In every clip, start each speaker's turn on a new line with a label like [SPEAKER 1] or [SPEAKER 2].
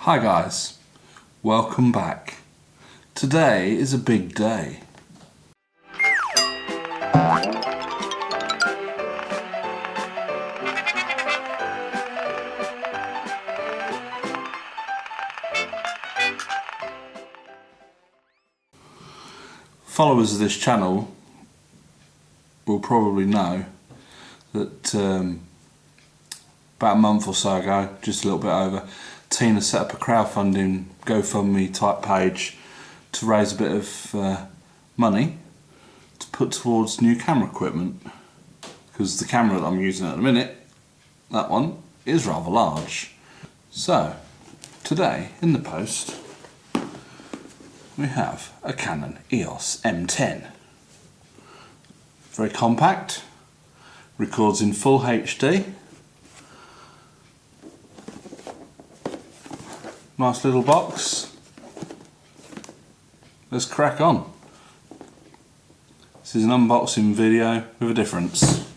[SPEAKER 1] Hi guys, welcome back. Today is a big day. Followers of this channel will probably know that about a month or so ago, just a little bit over, Tina set up a crowdfunding GoFundMe type page to raise a bit of money to put towards new camera equipment, because the camera that I'm using at the minute, that one, is rather large. So today in the post we have a Canon EOS M10. Very compact, records in full HD. Nice little box. Let's crack on. This is an unboxing video with a difference.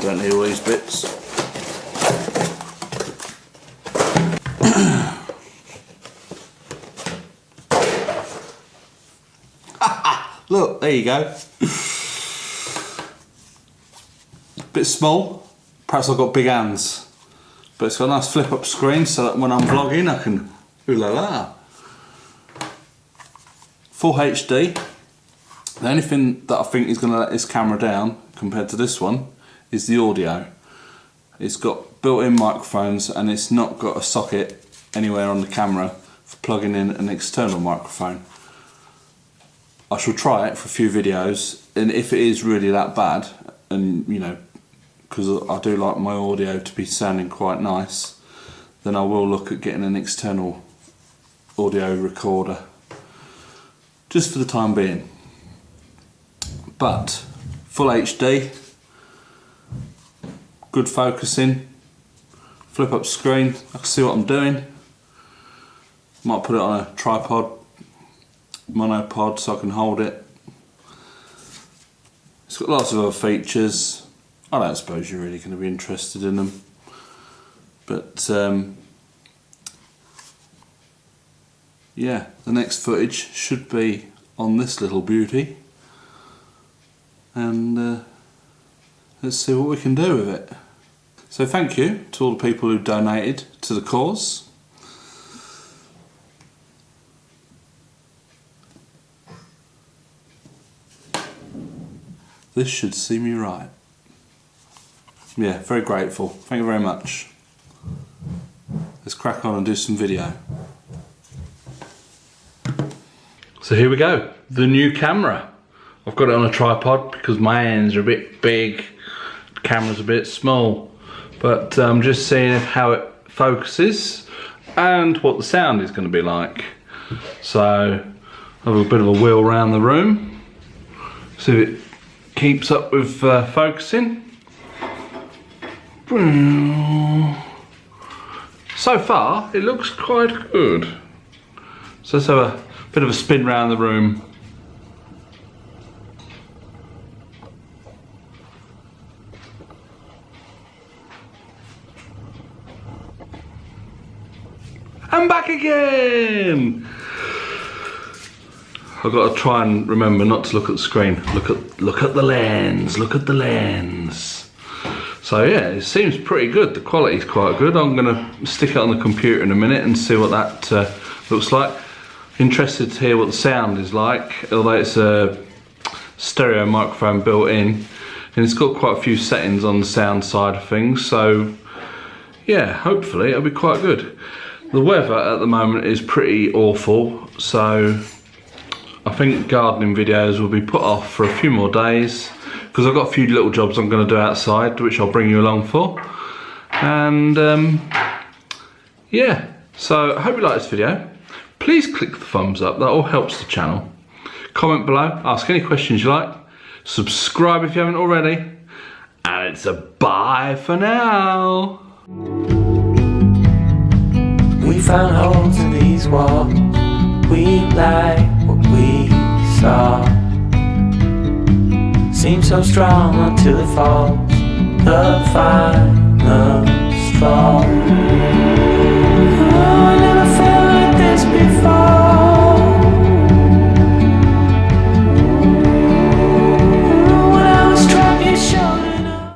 [SPEAKER 1] Don't need all these bits. Look, there you go. Bit small, perhaps I've got big hands, but it's got a nice flip up screen so that when I'm vlogging I can ooh la la. Full HD. The only thing that I think is going to let this camera down compared to this one is the audio. It's got built-in microphones and it's not got a socket anywhere on the camera for plugging in an external microphone. I shall try it for a few videos, and if it is really that bad, and you know, because I do like my audio to be sounding quite nice, then I will look at getting an external audio recorder just for the time being. But full HD, good focusing, flip up screen, I can see what I'm doing. Might put it on a tripod, monopod, so I can hold it. It's got lots of other features. I don't suppose you're really going to be interested in them, but yeah, the next footage should be on this little beauty, and let's see what we can do with it. So thank you to all the people who donated to the cause. This should see me right. Yeah, very grateful. Thank you very much. Let's crack on and do some video. So here we go, the new camera. I've got it on a tripod because my hands are a bit big, the camera's a bit small, but I'm just seeing how it focuses and what the sound is going to be like. So I'll have a bit of a wheel around the room, see if it keeps up with focusing. So far it looks quite good. So let's have a bit of a spin around the room. And back again! I've got to try and remember not to look at the screen. Look at the lens. Look at the lens. So yeah, it seems pretty good. The quality's quite good. I'm gonna stick it on the computer in a minute and see what that looks like. Interested to hear what the sound is like. Although it's a stereo microphone built in, and it's got quite a few settings on the sound side of things. So yeah, hopefully it'll be quite good. The weather at the moment is pretty awful, so I think gardening videos will be put off for a few more days because I've got a few little jobs I'm going to do outside, which I'll bring you along for. And yeah, so I hope you like this video. Please click the thumbs up, that all helps the channel. Comment below, ask any questions you like. Subscribe if you haven't already. And it's a bye for now.
[SPEAKER 2] We found holes in these walls. we like what we saw. Seems so strong until it falls apart.